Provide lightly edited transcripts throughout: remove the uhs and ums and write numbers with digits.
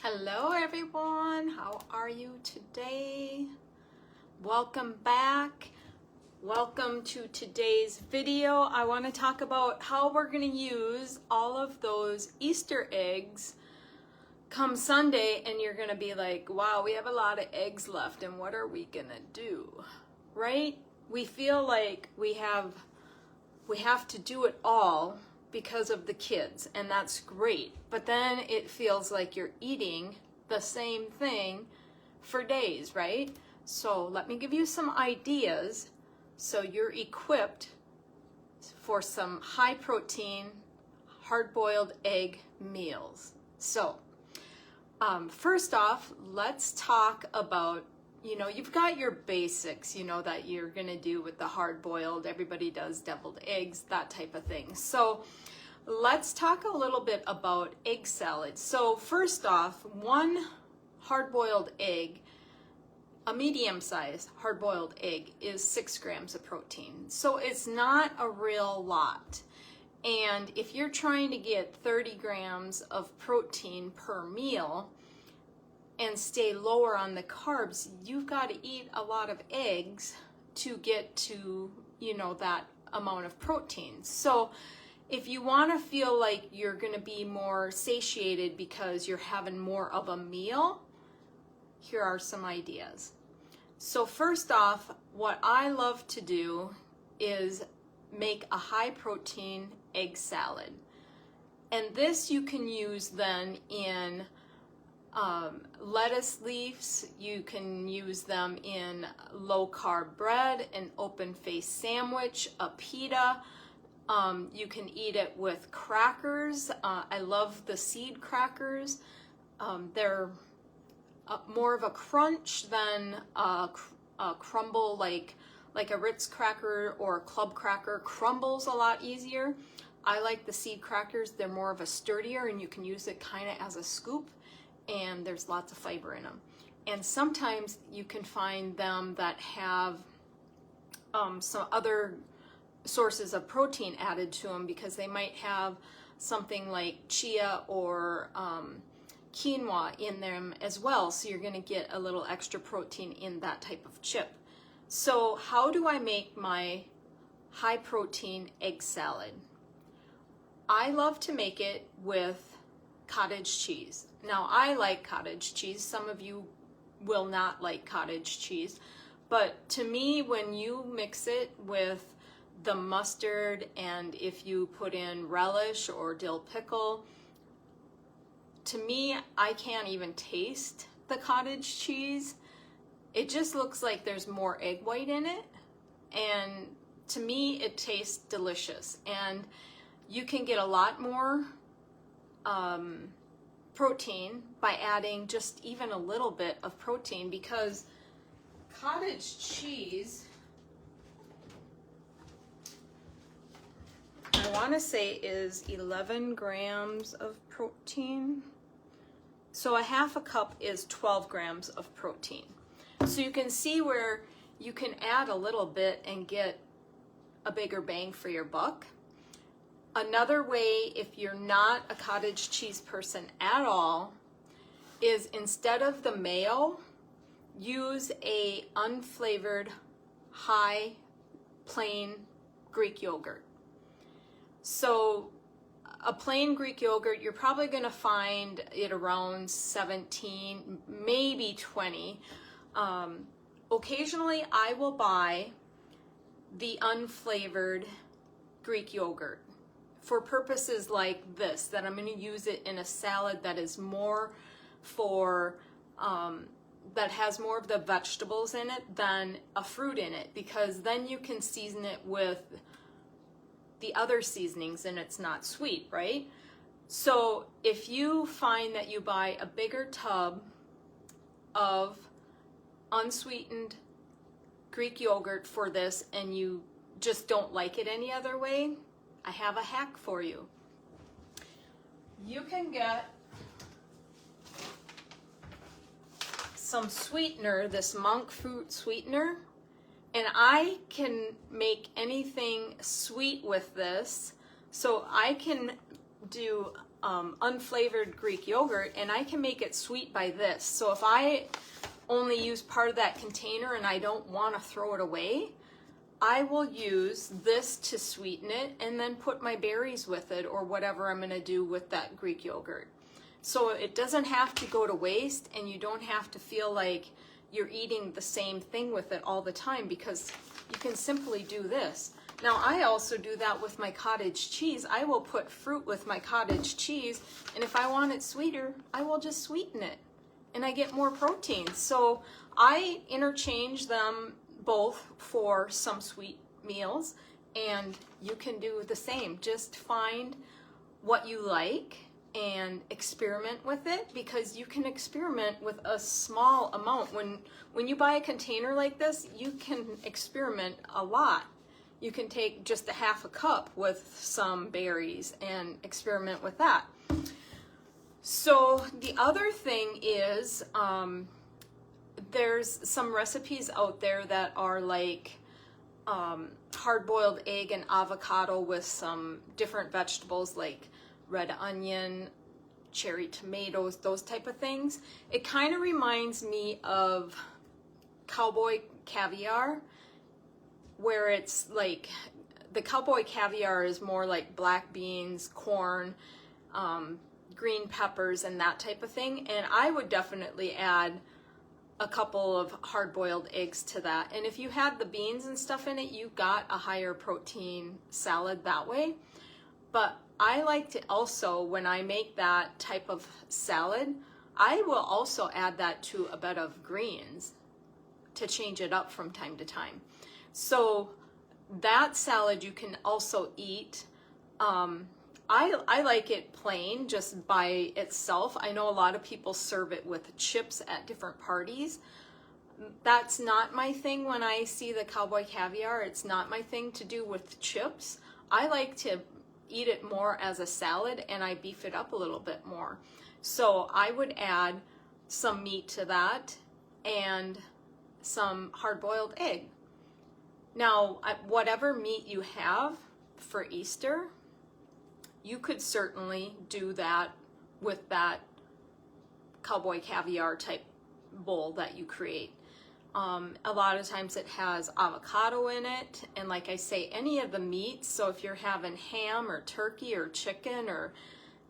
Hello everyone, how are you today? Welcome back. Welcome to today's video. I want to talk about how we're going to use all of those Easter eggs come Sunday, and you're going to be like, wow, we have a lot of eggs left and what are we going to do? Right? We feel like we have to do it all because of the kids, and that's great, but then it feels like you're eating the same thing for days, right? So let me give you some ideas so you're equipped for some high protein hard-boiled egg meals. So first off, let's talk about, you've got your basics, that you're gonna do with the hard-boiled. Everybody does deviled eggs, that type of thing. So let's talk a little bit about egg salad. So first off, one hard-boiled egg, a medium-sized hard-boiled egg, is 6 grams of protein. So it's not a real lot. And if you're trying to get 30 grams of protein per meal and stay lower on the carbs, you've got to eat a lot of eggs to get to, that amount of protein. So if you want to feel like you're going to be more satiated because you're having more of a meal, here are some ideas. So first off, what I love to do is make a high protein egg salad. And this you can use then in lettuce leaves, you can use them in low carb bread, an open face sandwich, a pita. You can eat it with crackers. I love the seed crackers. They're more of a crunch than a crumble, like a Ritz cracker or a club cracker. Crumbles a lot easier. I like the seed crackers. They're more of a sturdier, and you can use it kind of as a scoop, and there's lots of fiber in them. And sometimes you can find them that have some other sources of protein added to them, because they might have something like chia or quinoa in them as well, so you're going to get a little extra protein in that type of chip. So how do I make my high protein egg salad? I love to make it with cottage cheese. Now, I like cottage cheese. Some of you will not like cottage cheese, but to me, when you mix it with the mustard, and if you put in relish or dill pickle, to me, I can't even taste the cottage cheese. It just looks like there's more egg white in it, and to me it tastes delicious. And you can get a lot more protein by adding just even a little bit of protein, because cottage cheese, I want to say, is 11 grams of protein. So a half a cup is 12 grams of protein. So you can see where you can add a little bit and get a bigger bang for your buck. Another way, if you're not a cottage cheese person at all, is instead of the mayo, use a unflavored high plain Greek yogurt. So a plain Greek yogurt, you're probably going to find it around 17, maybe 20. Occasionally I will buy the unflavored Greek yogurt for purposes like this, that I'm going to use it in a salad that is more for, that has more of the vegetables in it than a fruit in it, because then you can season it with the other seasonings and it's not sweet, right? So if you find that you buy a bigger tub of unsweetened Greek yogurt for this and you just don't like it any other way, I have a hack for you. You can get some sweetener, this monk fruit sweetener, and I can make anything sweet with this. So I can do unflavored Greek yogurt, and I can make it sweet by this. So if I only use part of that container and I don't want to throw it away, I will use this to sweeten it and then put my berries with it or whatever I'm going to do with that Greek yogurt. So it doesn't have to go to waste, and you don't have to feel like you're eating the same thing with it all the time, because you can simply do this. Now, I also do that with my cottage cheese. I will put fruit with my cottage cheese, and if I want it sweeter, I will just sweeten it, and I get more protein. So I interchange them both for some sweet meals, and you can do the same. Just find what you like and experiment with it, because you can experiment with a small amount. When you buy a container like this, you can experiment a lot. You can take just a half a cup with some berries and experiment with that. So the other thing is, there's some recipes out there that are like hard-boiled egg and avocado with some different vegetables like red onion, cherry tomatoes, those type of things. It kind of reminds me of cowboy caviar, where it's like the cowboy caviar is more like black beans, corn, green peppers, and that type of thing. And I would definitely add a couple of hard-boiled eggs to that. And if you had the beans and stuff in it, you got a higher protein salad that way. But I like to also, when I make that type of salad, I will also add that to a bed of greens to change it up from time to time. So that salad you can also eat. I like it plain, just by itself. I know a lot of people serve it with chips at different parties. That's not my thing. When I see the cowboy caviar, it's not my thing to do with chips. I like to eat it more as a salad, and I beef it up a little bit more. So I would add some meat to that and some hard-boiled egg. Now, whatever meat you have for Easter, you could certainly do that with that cowboy caviar type bowl that you create. A lot of times it has avocado in it, and like I say, any of the meats. So if you're having ham or turkey or chicken or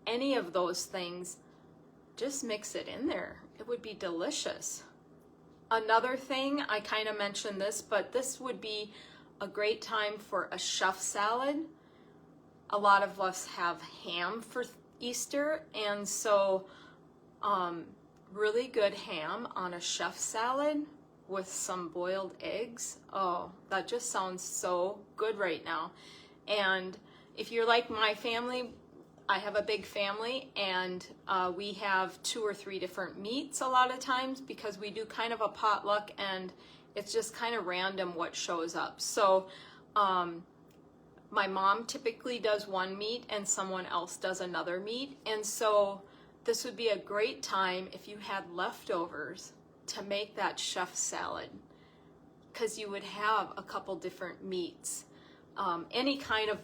any of those things, just mix it in there. It would be delicious. Another thing, I kind of mentioned this, but this would be a great time for a chef salad. A lot of us have ham for Easter, and so really good ham on a chef salad with some boiled eggs. Oh, that just sounds so good right now. And if you're like my family, I have a big family, and we have 2 or 3 different meats a lot of times, because we do kind of a potluck, and it's just kind of random what shows up. So my mom typically does one meat and someone else does another meat. And so this would be a great time if you had leftovers to make that chef salad, because you would have a couple different meats. Any kind of,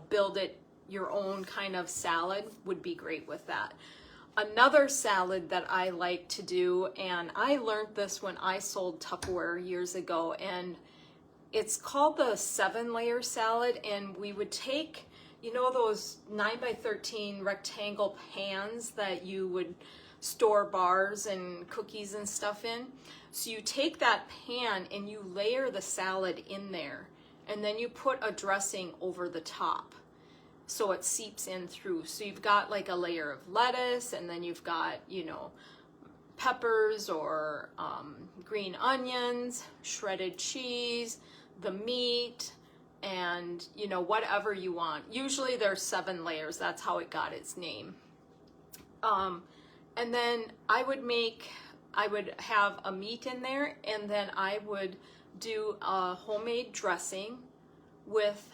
build it your own kind of salad would be great with that. Another salad that I like to do, and I learned this when I sold Tupperware years ago, and it's called the 7-layer salad. And we would take, those 9x13 rectangle pans that you would store bars and cookies and stuff in. So you take that pan and you layer the salad in there, and then you put a dressing over the top so it seeps in through. So you've got like a layer of lettuce, and then you've got, peppers or green onions, shredded cheese, the meat, and whatever you want. Usually there's 7 layers. That's how it got its name. And then I would have a meat in there, and then I would do a homemade dressing with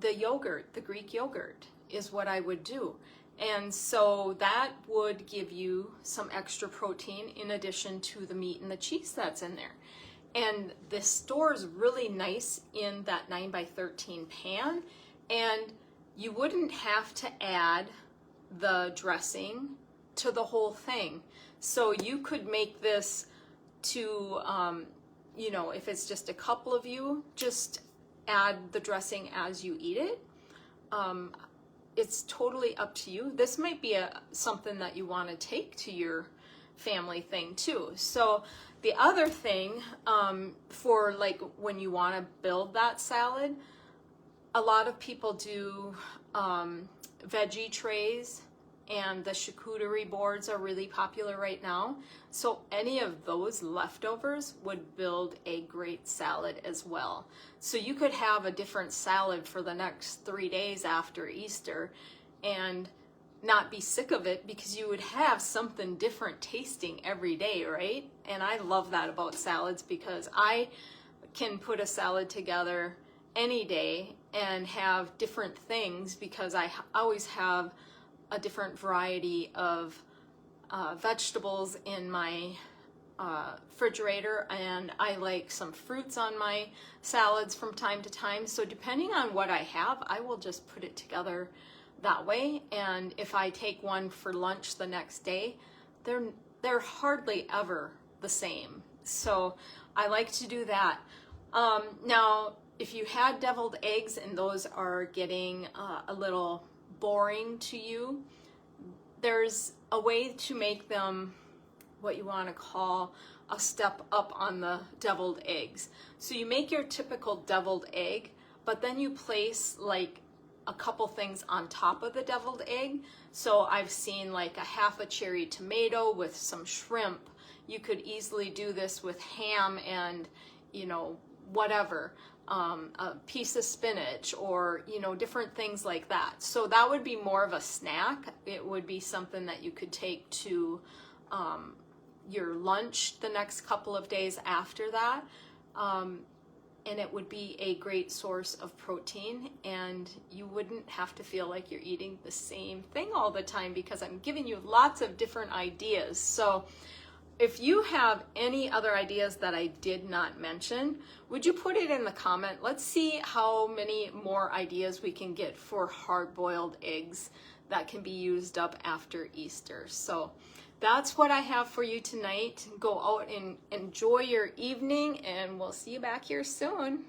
the yogurt. The Greek yogurt is what I would do. And so that would give you some extra protein in addition to the meat and the cheese that's in there. And this stores really nice in that 9x13 pan, and you wouldn't have to add the dressing to the whole thing. So you could make this to, you know, if it's just a couple of you, just add the dressing as you eat it. It's totally up to you. This might be something that you want to take to your family thing too. So the other thing, for like when you want to build that salad, a lot of people do veggie trays, and the charcuterie boards are really popular right now. So any of those leftovers would build a great salad as well. So you could have a different salad for the next 3 days after Easter and not be sick of it, because you would have something different tasting every day, right? And I love that about salads, because I can put a salad together any day and have different things, because I always have a different variety of vegetables in my refrigerator, and I like some fruits on my salads from time to time. So depending on what I have, I will just put it together that way. And if I take one for lunch the next day, they're hardly ever the same. So I like to do that. Now, if you had deviled eggs and those are getting a little boring to you, there's a way to make them what you want to call a step up on the deviled eggs. So you make your typical deviled egg, but then you place like a couple things on top of the deviled egg. So I've seen like a half a cherry tomato with some shrimp. You could easily do this with ham and, you know, whatever, a piece of spinach, or, you know, different things like that. So that would be more of a snack. It would be something that you could take to your lunch the next couple of days after that. And it would be a great source of protein, and you wouldn't have to feel like you're eating the same thing all the time, because I'm giving you lots of different ideas. So if you have any other ideas that I did not mention, would you put it in the comment? Let's see how many more ideas we can get for hard-boiled eggs that can be used up after Easter. So that's what I have for you tonight. Go out and enjoy your evening, and we'll see you back here soon.